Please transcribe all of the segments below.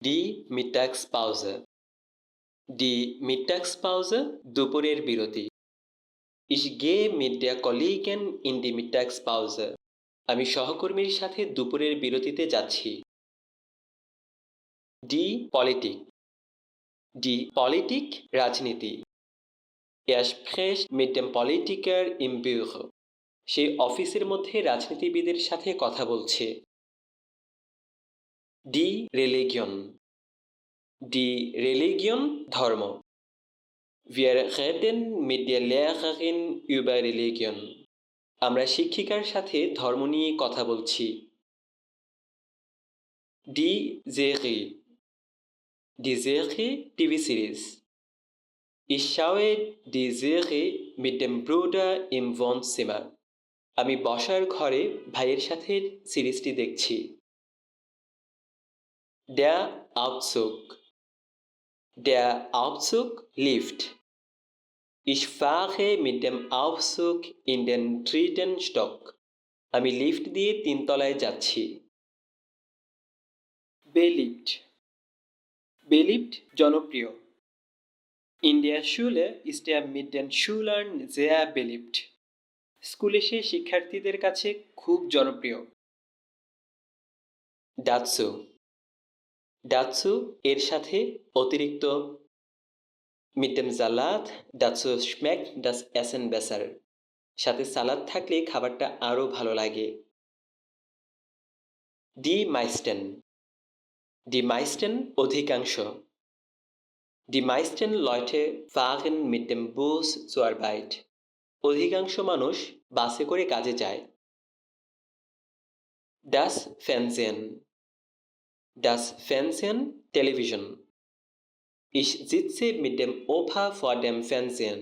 Die Mittagspause. Die Mittagspause দুপুরের বিরতি। Ich gehe mit der Kollegin in die Mittagspause. আমি সহকর্মীর সাথে দুপুরের বিরতিতে যাচ্ছি। Die Politik. Die Politik রাজনীতি। Er spricht mit dem Politiker im Büro. সে অফিসের মধ্যে রাজনীতিবিদের সাথে কথা বলছে। Die Religion. Die Religion ধর্ম। Wir reden mit der Lehrerin über Religion. আমরা শিক্ষিকার সাথে ধর্ম নিয়ে কথা বলছি। Die Serie. Die Serie TV Series. Ich schaue die Serie mit dem Bruder im Wohnzimmer. আমি বসার ঘরে ভাইয়ের সাথে সিরিজটি দেখছি। Der Aufzug. Der Aufzug Lift. Ich fahre mit dem Aufzug in den 3. Stock. আমি লিফট দিয়ে 3 তলায় যাচ্ছি। Beliebt. Beliebt জনপ্রিয়। In der Schule ist er mit den Schülern sehr beliebt. স্কুলে সে শিক্ষার্থীদের কাছে খুব জনপ্রিয়। Dazu. Dazu এর সাথে অতিরিক্ত। Mit dem Salat dazu schmeckt das Essen besser. সাথে সালাদ থাকলে খাবারটা আরো ভালো লাগে। Die meisten. Die meisten অধিকাংশ। Die meisten Leute fahren mit dem Bus zur Arbeit. অধিকাংশ মানুষ বাসে করে কাজে যায়। Das Fernsehen. Das Fernsehen Television. Ich sitze mit dem Opa vor dem Fernsehen.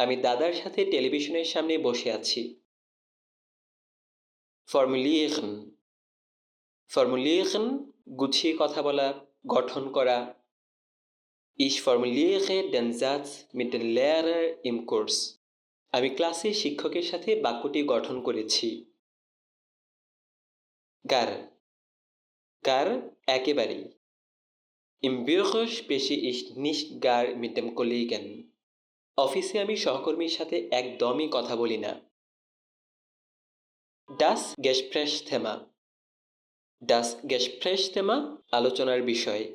আমি দাদার সাথে টেলিভিশনের সামনে বসে আছি। Formulieren. Formulieren গুছিয়ে কথা বলা, গঠন করা। Ich formuliere den Satz mit dem Lehrer im Kurs. আমি ক্লাসে শিক্ষকের সাথে বাক্যটি গঠন করেছি। Gar. Gar একেবারেই। Im Büro spreche ich nicht gar mit dem Kollegen. অফিসে আমি সহকর্মীর সাথে একদমই কথা বলি না। Das Gesprächsthema. Das Gesprächsthema আলোচনার বিষয়।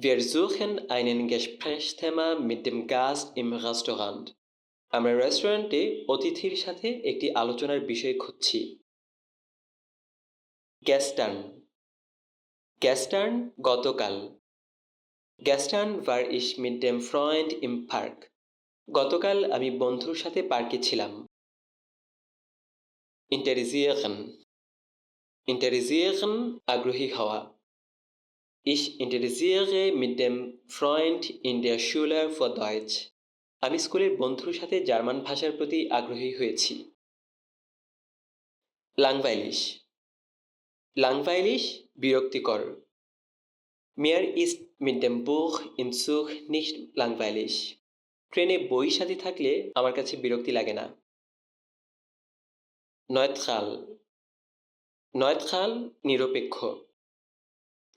Wir suchen einen Gesprächsthema mit dem Gast im Restaurant. আমরা রেস্টুরেন্টে অতিথির সাথে একটি আলোচনার বিষয় খুঁজছি। Gestern. Gestern গতকাল। Gestern war ich mit dem Freund im Park. গতকাল আমি বন্ধুর সাথে পার্কে ছিলাম। Interessieren. Interessieren আগ্রহী হওয়া। Ich interessiere mit dem Freund in der Schule für Deutsch. আমি স্কুলের বন্ধুর সাথে জার্মান ভাষার প্রতি আগ্রহী হয়েছি। Langweilig. Langweilig বিরক্তিকর। Mir ist mit dem Buch im Zug nicht langweilig. ট্রেনে বই সাথে থাকলে আমার কাছে বিরক্তি লাগে না। Neutral. Neutral নিরপেক্ষ।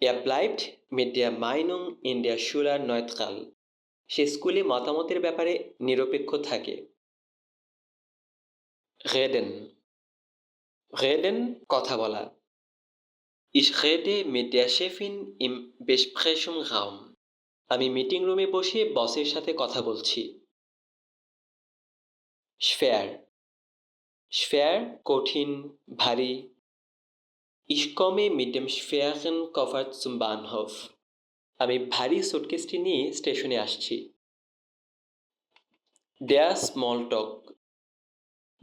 Er bleibt mit der Meinung in der Schule neutral. সে স্কুলে মতামতের ব্যাপারে নিরপেক্ষ থাকে। Reden. Reden কথা বলা। Ich rede mit der Chefin im Besprechungsraum. আমি মিটিং রুমে বসে বসের সাথে কথা বলছি। Schwer. Schwer কঠিন, ভারী। Ich komme mit dem schweren Koffer zum Bahnhof. আমি ভারী সুটকেসটি নিয়ে স্টেশনে আসছি। Der Smalltalk.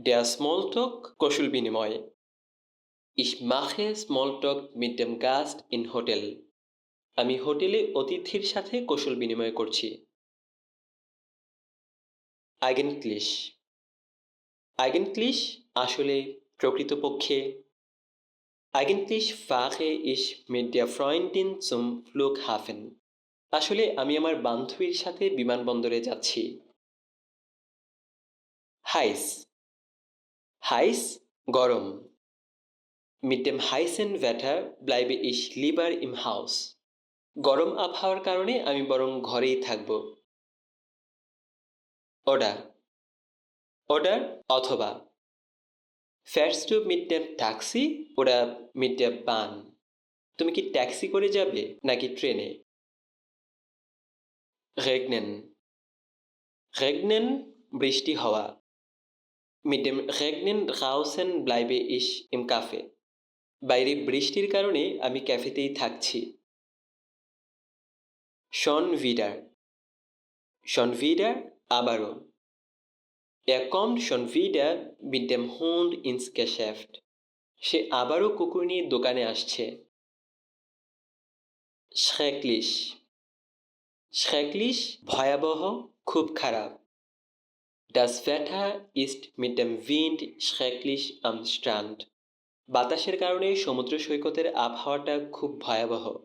Der Smalltalk কৌশল বিনিময়। Ich mache Smalltalk mit dem Gast in Hotel. আমি হোটেলে অতিথির সাথে কৌশল বিনিময় করছি। Eigentlich. Eigentlich আসলে, প্রকৃতপক্ষে। Eigentlich fahre ich mit der Freundin zum Flughafen. আসলে আমি আমার বান্ধবীর সাথে বিমানবন্দরে যাচ্ছি। Heiß. Heiß গরম। Mit dem heißen Wetter bleibe ich lieber im Haus. গরম আবহাওয়ার কারণে আমি বরং ঘরেই থাকব। Oder. Oder অথবা Fährst du mit dem Taxi oder mit der Bahn? তুমি কি ট্যাক্সি করে যাবে নাকি ট্রেনে? Regnen. Regnen বৃষ্টি হওয়া। Mit dem Regnen draußen bleibe ich im Café. বাইরে বৃষ্টির কারণে আমি ক্যাফেতেই থাকছি। Schon wieder. Schon wieder আবারও। Er kommt schon wieder mit dem Hund ins Geschäft. সে আবারও কুকুর নিয়ে দোকানে আসছে। Schrecklich. Schrecklich ভয়াবহ, খুব খারাপ। Das Wetter ist mit dem Wind schrecklich am Strand. বাতাসের কারণে সমুদ্র সৈকতের আবহাওয়াটা খুব ভয়াবহ।